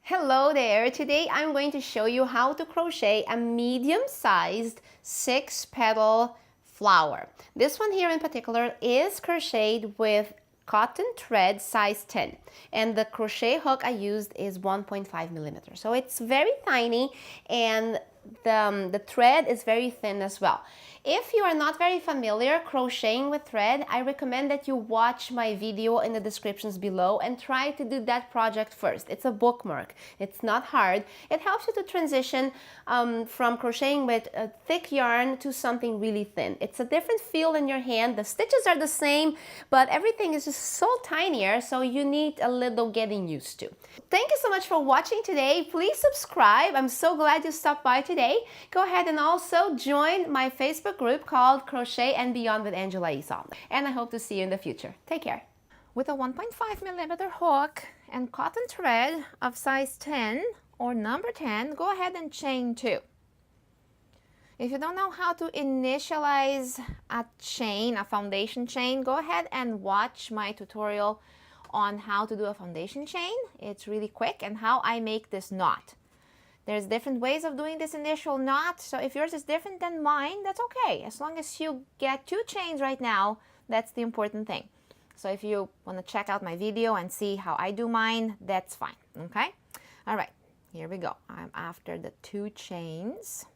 Hello there! Today I'm going to show you how to crochet a medium-sized 6-petal flower. This one here in particular is crocheted with cotton thread size 10, and the crochet hook I used is 1.5 millimeters. So it's very tiny, and the thread is very thin as well. If you are not very familiar crocheting with thread, I recommend that you watch my video in the descriptions below and try to do that project first. It's a bookmark. It's not hard. It helps you to transition from crocheting with a thick yarn to something really thin. It's a different feel in your hand. The stitches are the same, but everything is just so tinier, so you need a little getting used to. Thank you so much for watching today. Please subscribe. I'm so glad you stopped by today. Go ahead and also join my Facebook group called Crochet and Beyond with Angela Esau. And I hope to see you in the future. Take care. With a 1.5 millimeter hook and cotton thread of size 10 or number 10, go ahead and chain 2. If you don't know how to initialize a chain, a foundation chain, go ahead and watch my tutorial on how to do a foundation chain. It's really quick, and how I make this knot. There's different ways of doing this initial knot, so if yours is different than mine, that's okay. As long as you get 2 chains right now, that's the important thing. So if you want to check out my video and see how I do mine, that's fine, okay? All right, here we go. I'm after the 2 chains.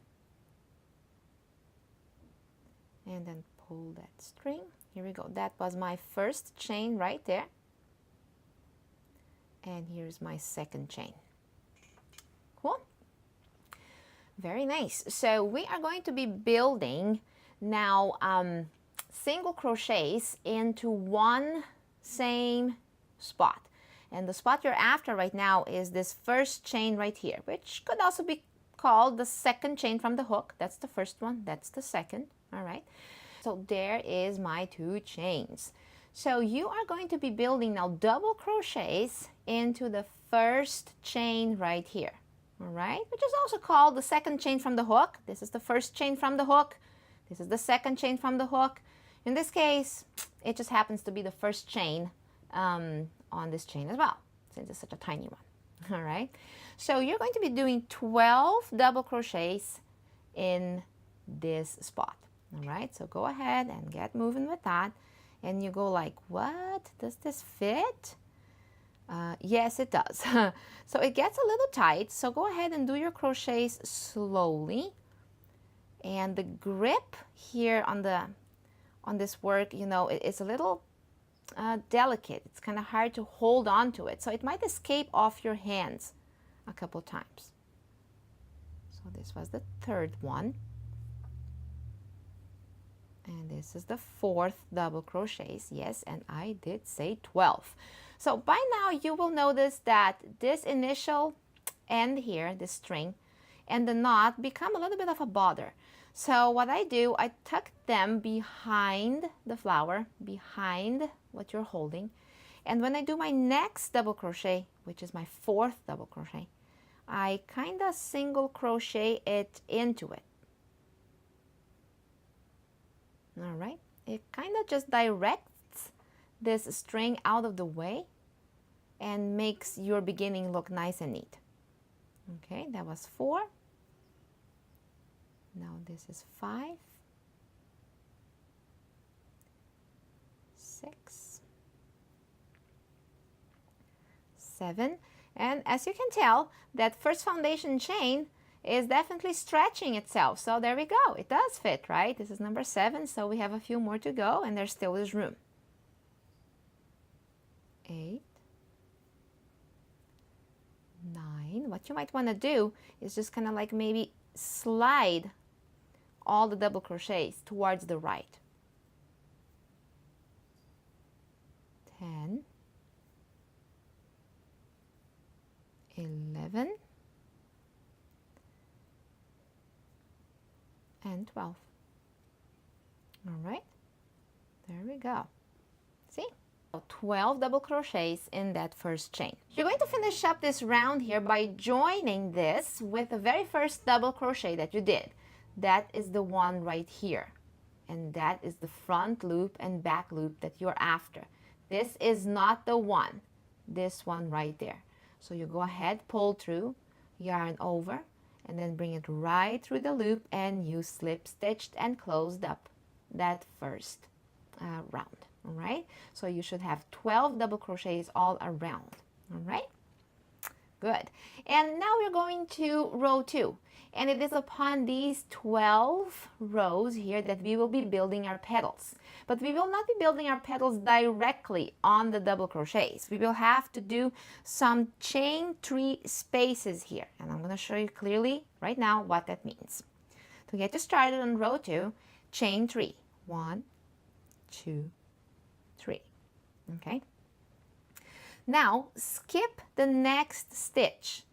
And then pull that string. Here we go. That was my first chain right there. And here's my second chain. Cool? Very nice. So we are going to be building now single crochets into one same spot. And the spot you're after right now is this first chain right here, which could also be called the second chain from the hook. That's the first one. That's the second. All right. So there is my 2 chains. So you are going to be building now double crochets into the first chain right here. All right, which is also called the second chain from the hook. This is the first chain from the hook. This is the second chain from the hook. In this case, it just happens to be the first chain on this chain as well, since it's such a tiny one. All right, so you're going to be doing 12 double crochets in this spot. All right, so go ahead and get moving with that. And you go like, what? Does this fit? Yes, it does. So it gets a little tight, so go ahead and do your crochets slowly. And the grip here on this work, you know, it's a little delicate. It's kind of hard to hold on to it, so it might escape off your hands a couple times. So this was the 3rd one. And this is the 4th double crochets. Yes, and I did say 12. So by now you will notice that this initial end here, this string, and the knot become a little bit of a bother. So what I do, I tuck them behind the flower, behind what you're holding. And when I do my next double crochet, which is my 4th double crochet, I kind of single crochet it into it. All right, it kind of just directs this string out of the way and makes your beginning look nice and neat. Okay, that was 4. Now this is 5, 6, 7, and as you can tell, that first foundation chain is definitely stretching itself. So there we go. It does fit, right? This is number 7, so we have a few more to go, and there still is room. 8, 9. What you might want to do is just kind of like maybe slide all the double crochets towards the right. 10, 11, and 12. All right, there we go. See? 12 double crochets in that first chain. You're going to finish up this round here by joining this with the very first double crochet that you did. That is the one right here. And that is the front loop and back loop that you're after. This is not the one, this one right there. So you go ahead, pull through, yarn over, and then bring it right through the loop, and you slip stitched and closed up that first round. All right, so you should have 12 double crochets all around. All right, good. And now we're going to row 2, and it is upon these 12 rows here that we will be building our petals. But we will not be building our petals directly on the double crochets. We will have to do some chain 3 spaces here, and I'm going to show you clearly right now what that means. To get you started on row 2, chain 3. 1, 2, 3. Okay. Now skip the next stitch.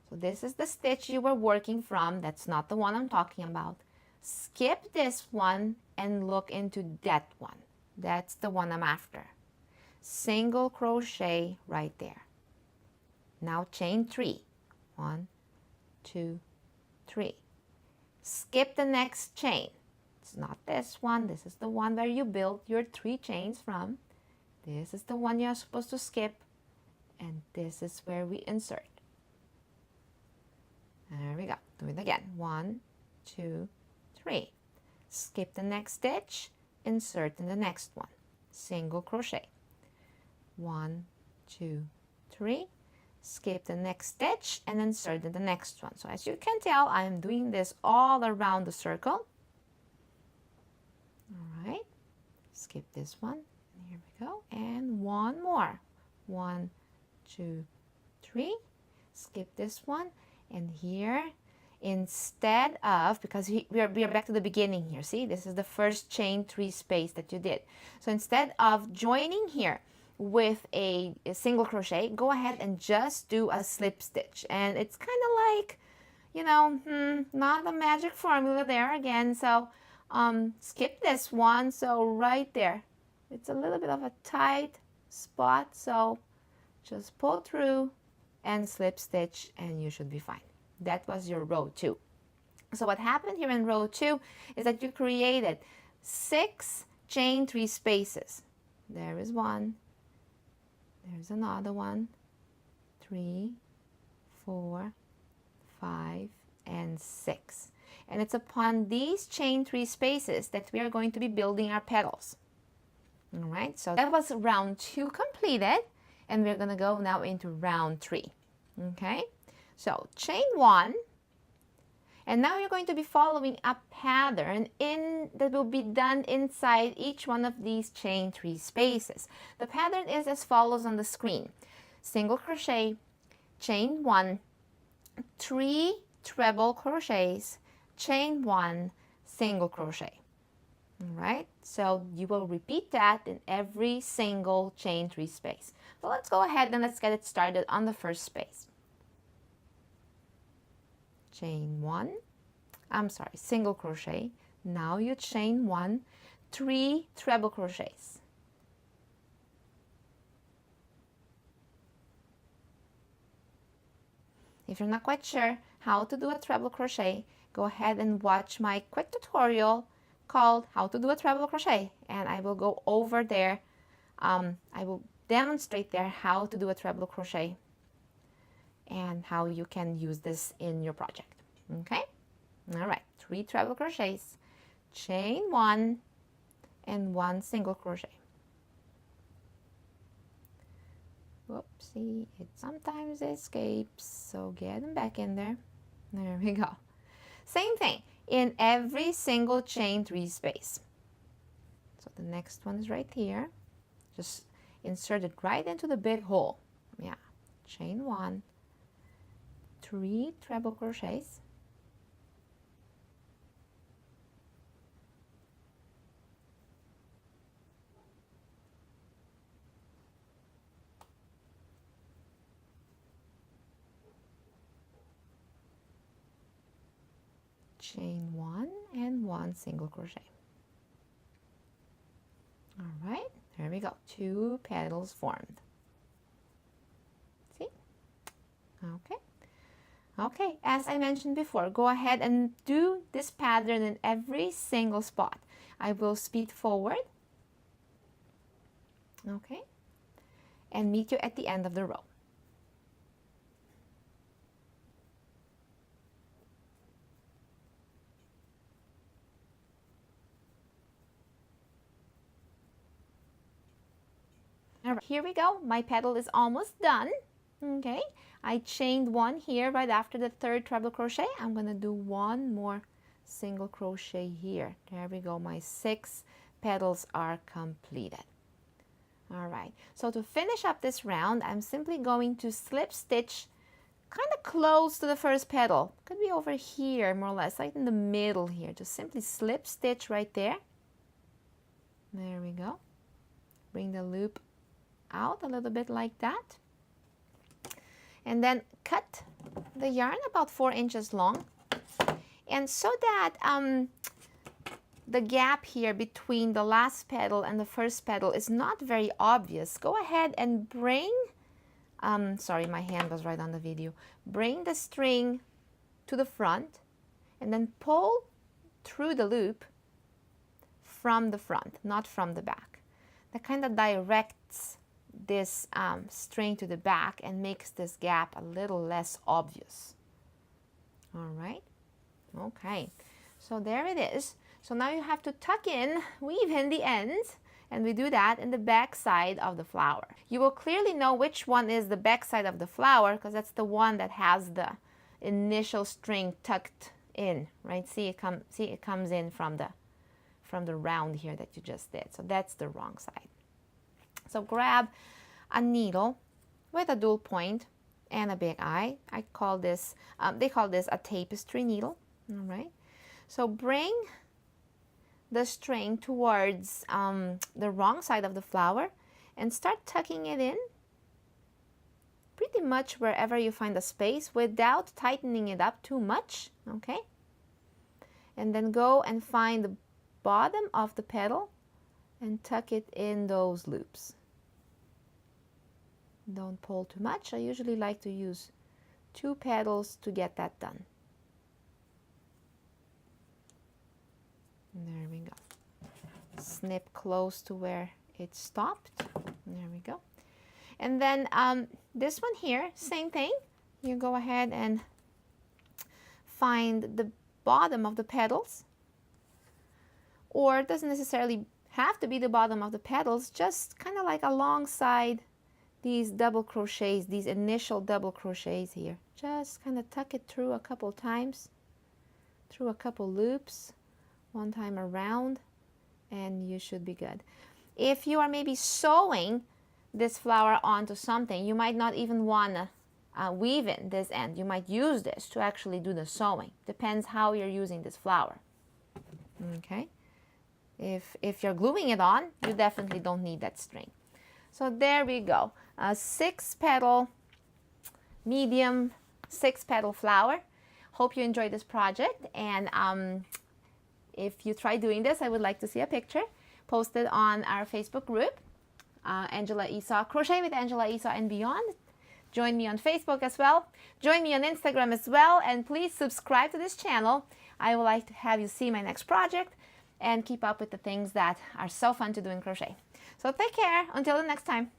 So this is the stitch you were working from. That's not the one I'm talking about. Skip this one and look into that one. That's the one I'm after. Single crochet right there. Now chain 3. 1, 2, 3. Skip the next chain. It's not this one. This is the one where you build your 3 chains from. This is the one you're supposed to skip, and this is where we insert. There we go. Do it again. 1, 2, 3. Skip the next stitch, insert in the next one. Single crochet. 1, 2, 3. Skip the next stitch and insert in the next one. So as you can tell, I am doing this all around the circle. All right. Skip this one. Here we go. And one more. 1, 2, 3. Skip this one. And here, instead of, because we are back to the beginning here. See, this is the first chain 3 space that you did. So instead of joining here with a single crochet, go ahead and just do a slip stitch. And it's kind of like, you know, not a magic formula there again. So skip this one. So right there, it's a little bit of a tight spot. So just pull through and slip stitch, and you should be fine. That was your row 2. So what happened here in row 2 is that you created 6 chain 3 spaces. There is one, there's another one, 3, 4, 5, and 6. And it's upon these chain 3 spaces that we are going to be building our petals. All right, so that was round 2 completed, and we're going to go now into round 3. Okay, so chain 1, and now you're going to be following a pattern that will be done inside each one of these chain 3 spaces. The pattern is as follows on the screen. Single crochet, chain 1, 3 treble crochets, chain 1, single crochet. All right, so you will repeat that in every single chain 3 space. So let's go ahead and let's get it started on the first space. Chain 1, single crochet. Now you chain 1, 3 treble crochets. If you're not quite sure how to do a treble crochet, go ahead and watch my quick tutorial called How to Do a Treble Crochet, and I will go over there. I will demonstrate there how to do a treble crochet and how you can use this in your project. Okay, all right, 3 treble crochets, chain 1, and 1 single crochet. Whoopsie, it sometimes escapes, so get them back in there. There we go. Same thing in every single chain 3 space. So the next one is right here. Just insert it right into the big hole. Yeah, chain 1, 3 treble crochets, chain 1, and 1 single crochet. All right, there we go. 2 petals formed. See? Okay. Okay, as I mentioned before, go ahead and do this pattern in every single spot. I will speed forward. Okay. And meet you at the end of the row. Here we go. My petal is almost done. Okay, I chained one here right after the third treble crochet. I'm gonna do one more single crochet here. There we go. My 6 petals are completed. All right, so to finish up this round, I'm simply going to slip stitch kind of close to the first petal. Could be over here, more or less, like in the middle here. Just simply slip stitch right there. There we go. Bring the loop out a little bit like that. And then cut the yarn about 4 inches long. And so that the gap here between the last petal and the first petal is not very obvious, go ahead and bring, sorry, my hand was right on the video. Bring the string to the front and then pull through the loop from the front, not from the back. That kind of directs this string to the back and makes this gap a little less obvious. All right, okay, so there it is. So now you have to tuck in, weave in the ends, and we do that in the back side of the flower. You will clearly know which one is the back side of the flower because that's the one that has the initial string tucked in, right? See it comes in from the round here that you just did. So that's the wrong side. So grab a needle with a dual point and a big eye. I call this, they call this a tapestry needle. All right. So bring the string towards the wrong side of the flower and start tucking it in pretty much wherever you find a space without tightening it up too much. Okay. And then go and find the bottom of the petal and tuck it in those loops. Don't pull too much. I usually like to use 2 petals to get that done. There we go. Snip close to where it stopped. There we go. And then this one here, same thing. You go ahead and find the bottom of the petals, or it doesn't necessarily have to be the bottom of the petals, just kind of like alongside these double crochets, these initial double crochets here. Just kind of tuck it through a couple times, through a couple loops, one time around, and you should be good. If you are maybe sewing this flower onto something, you might not even want to weave in this end. You might use this to actually do the sewing. Depends how you're using this flower. Okay. If you're gluing it on, you definitely don't need that string. So there we go. A 6 petal, medium 6 petal flower. Hope you enjoyed this project, and if you try doing this, I would like to see a picture posted on our Facebook group, Angela Esau, Crochet with Angela Esau and beyond. Join me on Facebook as well. Join me on Instagram as well, and please subscribe to this channel. I would like to have you see my next project and keep up with the things that are so fun to do in crochet. So take care until the next time.